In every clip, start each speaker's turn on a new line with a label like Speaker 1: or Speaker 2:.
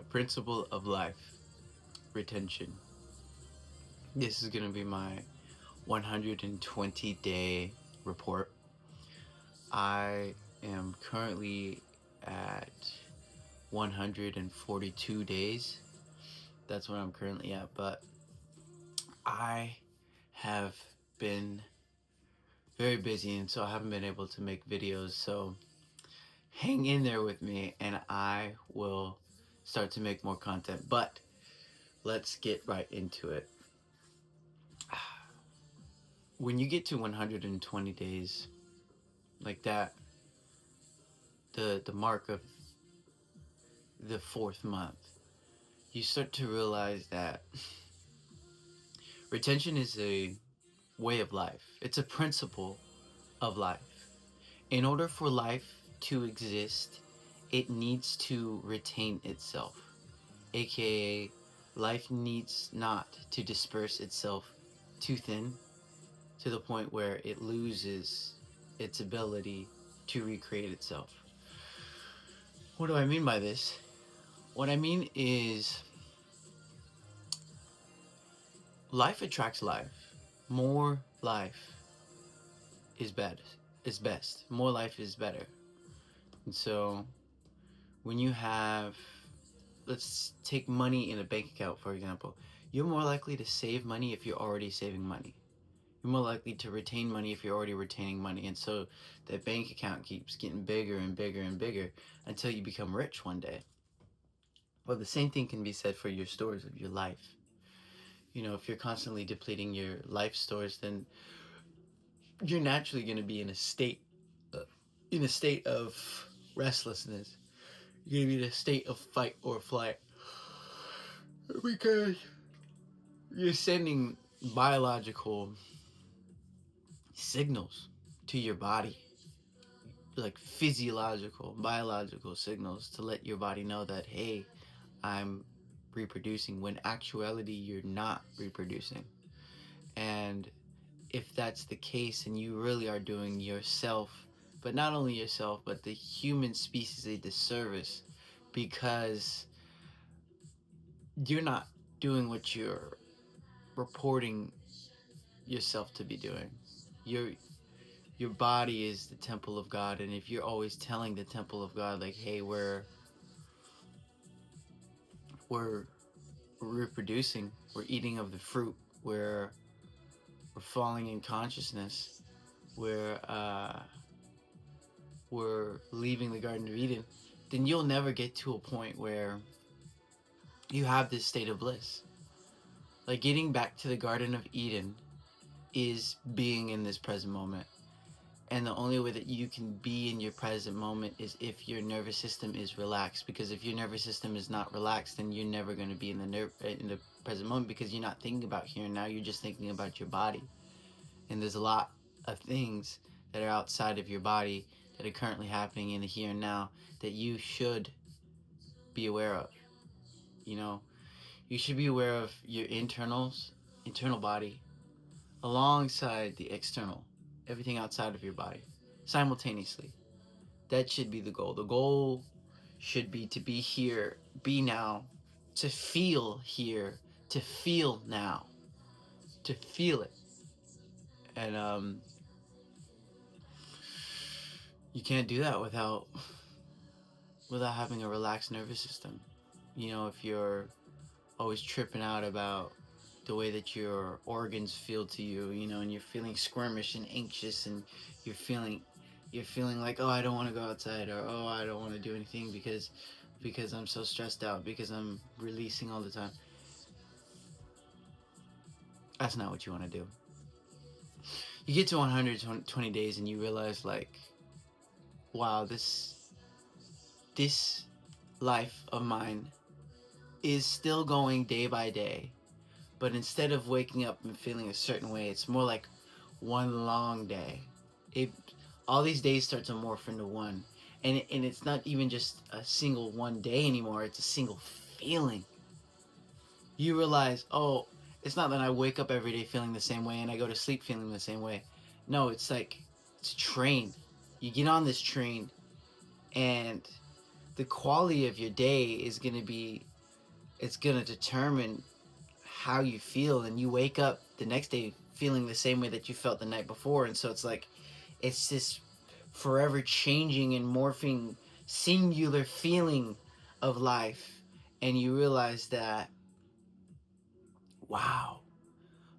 Speaker 1: Principle of life, retention. This is going to be my 120-day report. I am currently at 142 days. That's what I'm currently at. But I have been very busy, and so I haven't been able to make videos. So hang in there with me, and I will start to make more content. But let's get right into it. When you get to 120 days, like that, the mark of the fourth month, you start to realize that retention is a way of life. It's a principle of life. In order for life to exist, it needs to retain itself, aka life needs not to disperse itself too thin to the point where it loses its ability to recreate itself. What do I mean by this? What I mean is life attracts life. More life is best. More life is better. And so when you have, let's take money in a bank account, for example, you're more likely to save money if you're already saving money. You're more likely to retain money if you're already retaining money. And so that bank account keeps getting bigger and bigger and bigger until you become rich one day. Well, the same thing can be said for your stores of your life. You know, if you're constantly depleting your life stores, then you're naturally going to be in a state of restlessness. You're going to be in a state of fight or flight because you're sending biological signals to your body, like physiological, biological signals to let your body know that, hey, I'm reproducing, when actuality you're not reproducing. And if that's the case, and you really are doing yourself, but not only yourself, but the human species, a disservice, because you're not doing what you're reporting yourself to be doing. Your body is the temple of God, and if you're always telling the temple of God, like, hey, we're reproducing, we're eating of the fruit, we're falling in consciousness, we're leaving the Garden of Eden, then you'll never get to a point where you have this state of bliss. Like, getting back to the Garden of Eden is being in this present moment. And the only way that you can be in your present moment is if your nervous system is relaxed. Because if your nervous system is not relaxed, then you're never going to be in the present moment, because you're not thinking about here and now. You're just thinking about your body. And there's a lot of things that are outside of your body that are currently happening in the here and now that you should be aware of. You know, you should be aware of your internal body alongside the external, everything outside of your body, simultaneously. That should be the goal. The goal should be to be here, be now, to feel here, to feel now, to feel it. And you can't do that without having a relaxed nervous system. You know, if you're always tripping out about the way that your organs feel to you, you know, and you're feeling squirmish and anxious, and you're feeling like, oh, I don't want to go outside, or oh, I don't want to do anything because I'm so stressed out, because I'm releasing all the time. That's not what you want to do. You get to 120 days and you realize, like, wow, this life of mine is still going day by day. But instead of waking up and feeling a certain way, it's more like one long day. All these days start to morph into one. And it's not even just a single one day anymore. It's a single feeling. You realize, oh, it's not that I wake up every day feeling the same way and I go to sleep feeling the same way. No, it's like, it's a train. You get on this train, and the quality of your day is going to be it's gonna determine how you feel, and you wake up the next day feeling the same way that you felt the night before. And so it's like, it's this forever changing and morphing singular feeling of life. And you realize that, wow,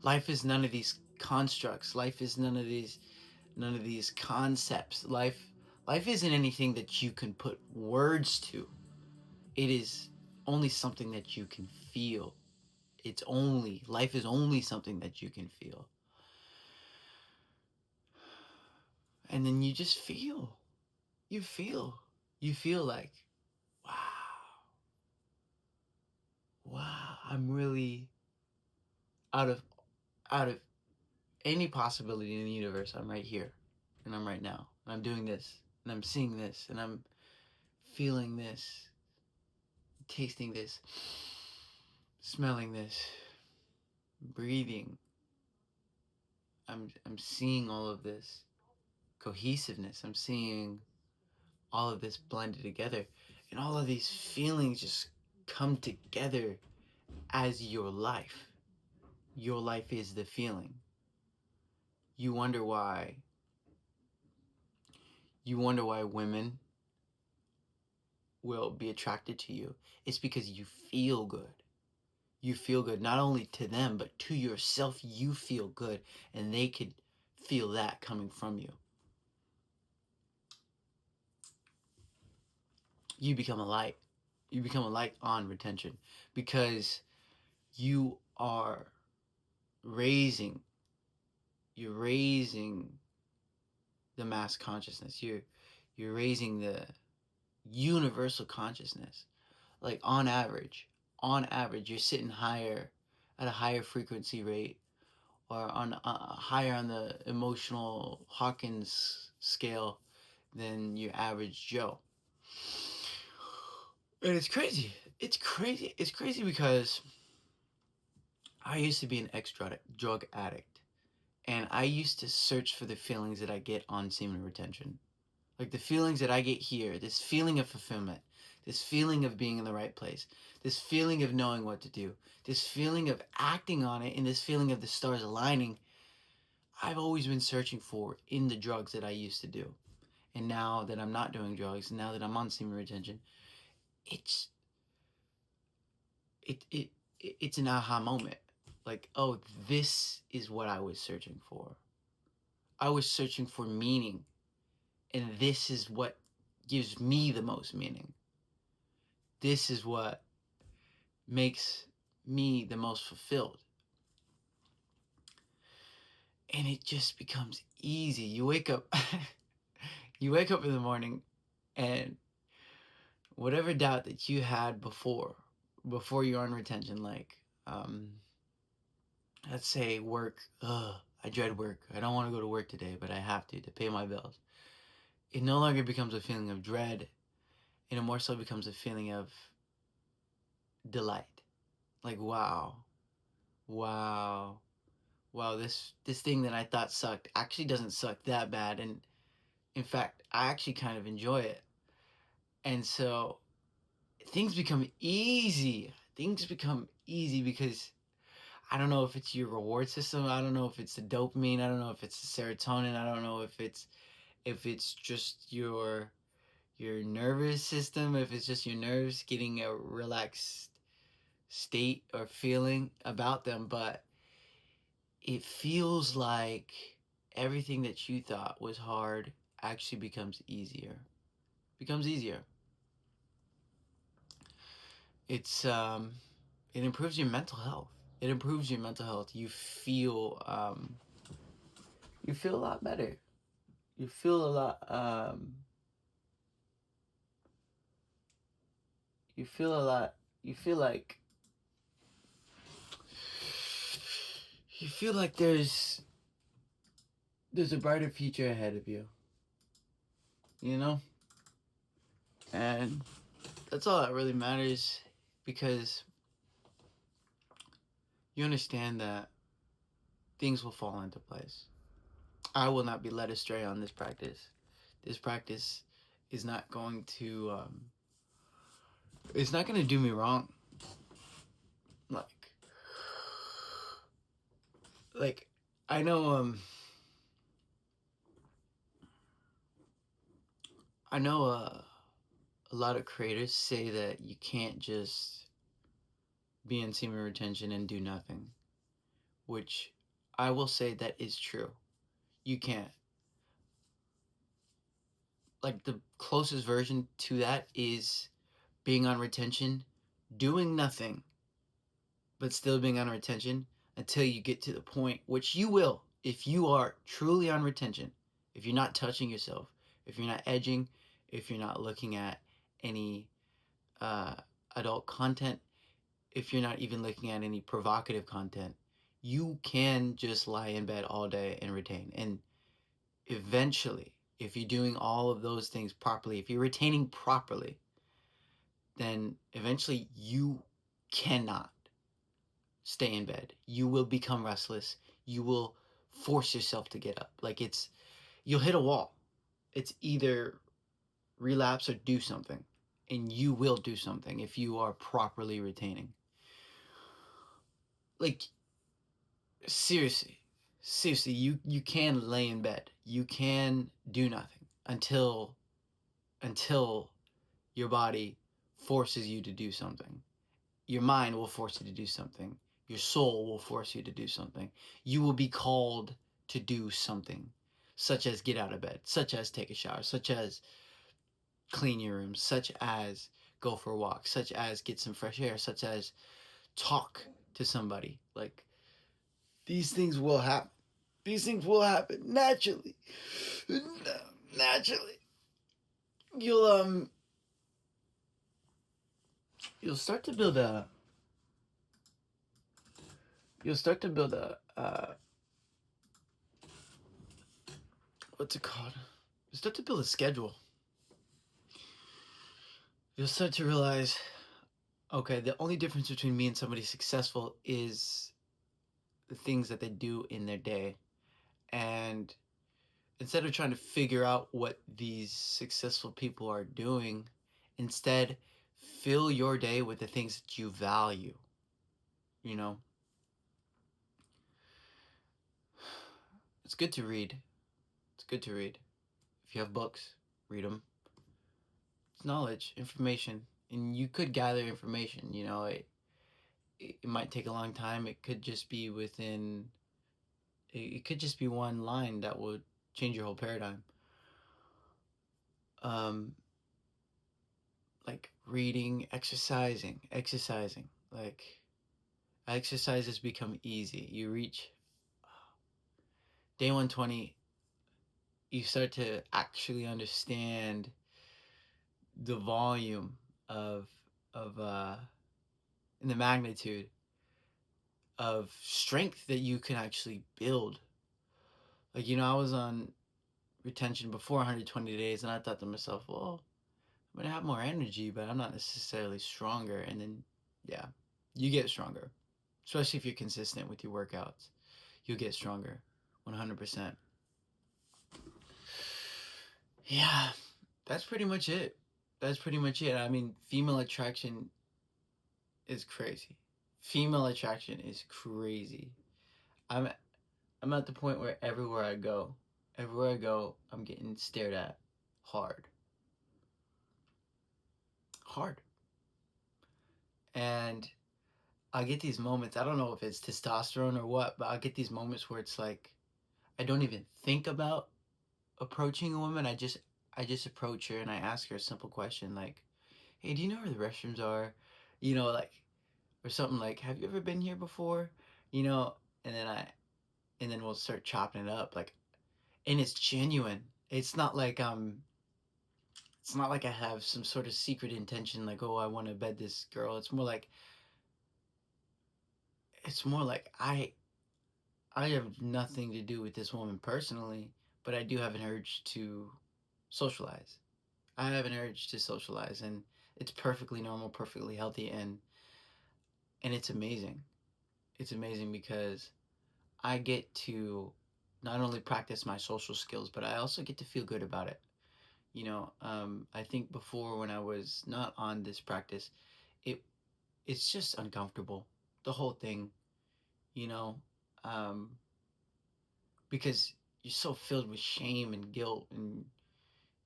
Speaker 1: life is none of these constructs. Life is none of these concepts. Life isn't anything that you can put words to. It is only something that you can feel. Life is only something that you can feel. And then you just feel. You feel. You feel like, wow. Wow, I'm really out of out of any possibility in the universe. I'm right here. And I'm right now. And I'm doing this. And I'm seeing this. And I'm feeling this. Tasting this. Smelling this. Breathing. I'm seeing all of this cohesiveness. I'm seeing all of this blended together, and all of these feelings just come together as your life. Your life is the feeling. You wonder why women will be attracted to you. It's because you feel good. You feel good not only to them, but to yourself. You feel good, and they could feel that coming from you. You become a light. You become a light on retention, because you are raising you're raising the mass consciousness. You're raising the universal consciousness. Like on average you're sitting higher, at a higher frequency rate, or on higher on the emotional Hawkins scale than your average Joe. And it's crazy. It's crazy because I used to be an drug addict, and I used to search for the feelings that I get on semen retention. Like the feelings that I get here, this feeling of fulfillment, this feeling of being in the right place, this feeling of knowing what to do, this feeling of acting on it, and this feeling of the stars aligning, I've always been searching for in the drugs that I used to do. And now that I'm not doing drugs, and now that I'm on semen retention, it's it it it's an aha moment. Like, oh, this is what I was searching for. I was searching for meaning, and this is what gives me the most meaning. This is what makes me the most fulfilled. And it just becomes easy. You wake up you wake up in the morning, and whatever doubt that you had before you're on retention, like let's say work, I dread work. I don't want to go to work today, but I have to pay my bills. It no longer becomes a feeling of dread, and it more so becomes a feeling of delight. Like, wow, wow, this thing that I thought sucked actually doesn't suck that bad, and in fact, I actually kind of enjoy it. And so things become easy. Things become easy because I don't know if it's your reward system. I don't know if it's the dopamine. I don't know if it's the serotonin. I don't know if it's just your nervous system, if it's just your nerves getting a relaxed state or feeling about them, but it feels like everything that you thought was hard actually becomes easier. Becomes easier. It's it improves your mental health. It improves your mental health. You feel a lot better. You feel a lot you feel a lot you feel like there's a brighter future ahead of you. You know? And that's all that really matters, because you understand that things will fall into place. I will not be led astray on this practice. This practice is not going to it's not going to do me wrong. like I know I know a lot of creators say that you can't just be in semen retention and do nothing, which I will say that is true. You can't. Like the closest version to that is being on retention, doing nothing, but still being on retention until you get to the point, which you will if you are truly on retention, if you're not touching yourself, if you're not edging, if you're not looking at any uh, adult content, if you're not even looking at any provocative content, you can just lie in bed all day and retain. And eventually, if you're doing all of those things properly, if you're retaining properly, then eventually you cannot stay in bed. You will become restless. You will force yourself to get up. Like you'll hit a wall. It's either relapse or do something. And you will do something if you are properly retaining. Like seriously, seriously, you can lay in bed. You can do nothing until your body forces you to do something. Your mind will force you to do something. Your soul will force you to do something. You will be called to do something, such as get out of bed, such as take a shower, such as clean your room, such as go for a walk, such as get some fresh air, such as talk to somebody. Like these things will happen. These things will happen naturally. Naturally. You'll you'll start to build a you'll start to build a what's it called? You'll start to build a schedule. You'll start to realize, okay, the only difference between me and somebody successful is the things that they do in their day. And instead of trying to figure out what these successful people are doing, instead fill your day with the things that you value. You know, it's good to read. It's good to read. If you have books, read them. It's knowledge, information, and you could gather information. You know, it might take a long time. It could just be within. It could just be one line that would change your whole paradigm. Um, like reading, exercising. Like exercise has become easy. You reach day 120, you start to actually understand the volume of of and the magnitude of strength that you can actually build. Like I was on retention before 120 days, and I thought to myself, well, I'm gonna have more energy, but I'm not necessarily stronger. And then, yeah, you get stronger, especially if you're consistent with your workouts. You'll get stronger, 100%. Yeah, that's pretty much it. That's pretty much it. I mean, female attraction is crazy. Female attraction is crazy. I'm I'm at the point where everywhere I go, I'm getting stared at hard. Hard. And I get these moments, I don't know if it's testosterone or what, but I get these moments where it's like I don't even think about approaching a woman. I just approach her and I ask her a simple question like, "Hey, do you know where the restrooms are?" Like or something like, "Have you ever been here before?" You know, and then I and then we'll start chopping it up like and it's genuine. It's not like I have some sort of secret intention like, "Oh, I want to bed this girl." It's more like I have nothing to do with this woman personally, but I do have an urge to socialize. I have an urge to socialize, and it's perfectly normal, perfectly healthy, and it's amazing. It's amazing because I get to not only practice my social skills, but I also get to feel good about it. I think before when I was not on this practice, it it's just uncomfortable. The whole thing, you know. Um, because you're so filled with shame and guilt, and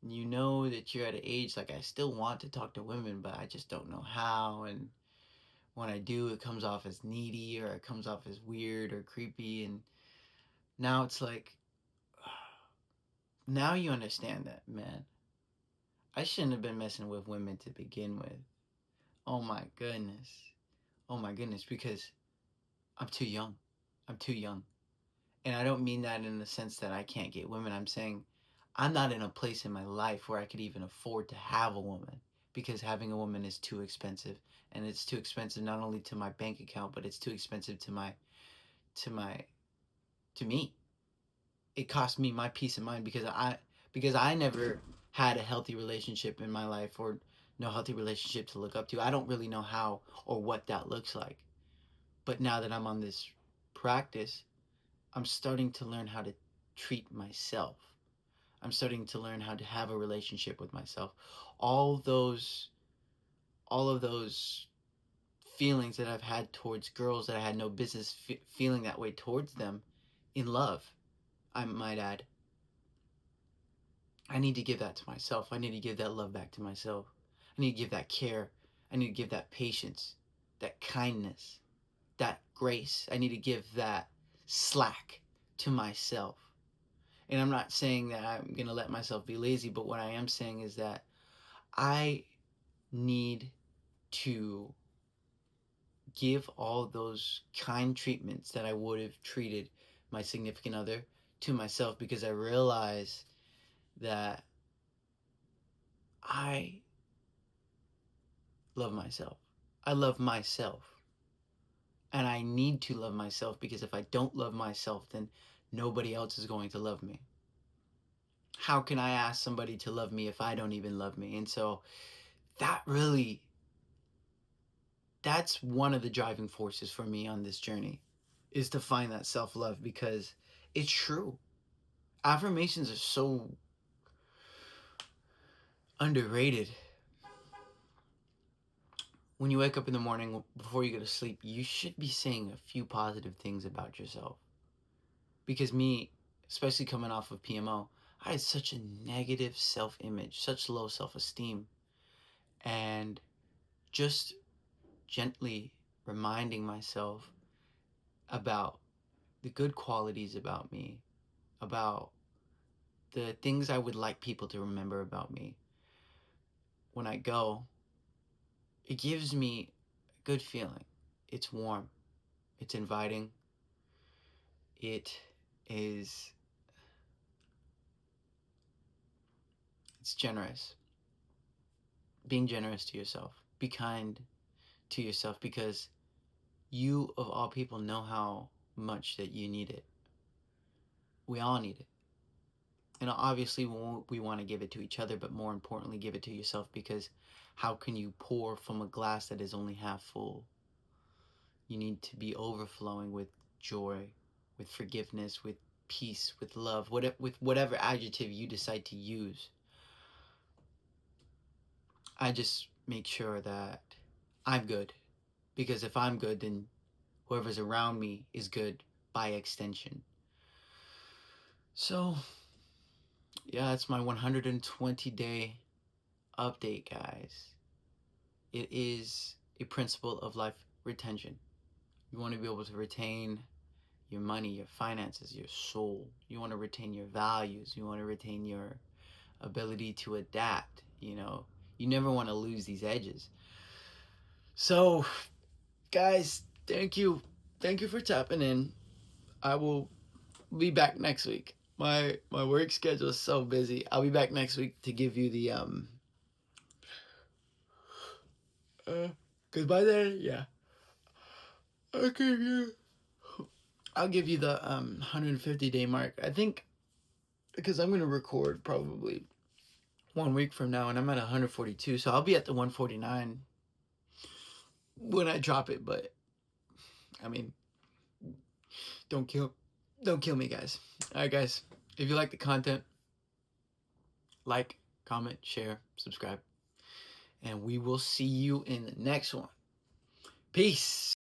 Speaker 1: you know that you're at an age like, I still want to talk to women, but I just don't know how. And when I do, it comes off as needy, or it comes off as weird or creepy. And now it's like, now you understand that, man, I shouldn't have been messing with women to begin with. Oh my goodness. Oh my goodness, because I'm too young. I'm too young. And I don't mean that in the sense that I can't get women. I'm saying I'm not in a place in my life where I could even afford to have a woman, because having a woman is too expensive. And it's too expensive not only to my bank account, but it's too expensive to to my to me. It cost me my peace of mind, because I never had a healthy relationship in my life, or no healthy relationship to look up to. I don't really know how or what that looks like. But now that I'm on this practice, I'm starting to learn how to treat myself. I'm starting to learn how to have a relationship with myself. All those all of those feelings that I've had towards girls that I had no business feeling that way towards them, in love, I might add. I need to give that to myself. I need to give that love back to myself. I need to give that care. I need to give that patience, that kindness, that grace. I need to give that slack to myself. And I'm not saying that I'm going to let myself be lazy, but what I am saying is that I need to give all those kind treatments that I would have treated my significant other to myself, because I realize that I love myself. I love myself. And I need to love myself, because if I don't love myself, then nobody else is going to love me. How can I ask somebody to love me if I don't even love me? And so that really, that's one of the driving forces for me on this journey, is to find that self-love, because it's true. Affirmations are so underrated. When you wake up in the morning before you go to sleep, you should be saying a few positive things about yourself. Because me, especially coming off of PMO, I had such a negative self-image, such low self-esteem. And just gently reminding myself about the good qualities about me, about the things I would like people to remember about me when I go, it gives me a good feeling. It's warm, it's inviting, it is, it's generous. Being generous to yourself. Be kind to yourself, because you, of all people, know how much that you need it. We all need it. And obviously, we want to give it to each other, but more importantly, give it to yourself, because how can you pour from a glass that is only half full? You need to be overflowing with joy, with forgiveness, with peace, with love, with whatever adjective you decide to use. I just make sure that I'm good, because if I'm good, then whoever's around me is good by extension. So, yeah, it's my 120-day update, guys. It is a principle of life retention. You want to be able to retain your money, your finances, your soul. You want to retain your values. You want to retain your ability to adapt. You never want to lose these edges. So, guys, thank you. Thank you for tapping in. I will be back next week. My work schedule is so busy. I'll be back next week to give you the cuz by then, yeah. I'll give you I'll give you the 150-day mark. I think, because I'm going to record probably 1 week from now, and I'm at 142, so I'll be at the 149 when I drop it. But I mean, don't kill me, guys. All right, guys. If you like the content, like, comment, share, subscribe, and we will see you in the next one. Peace.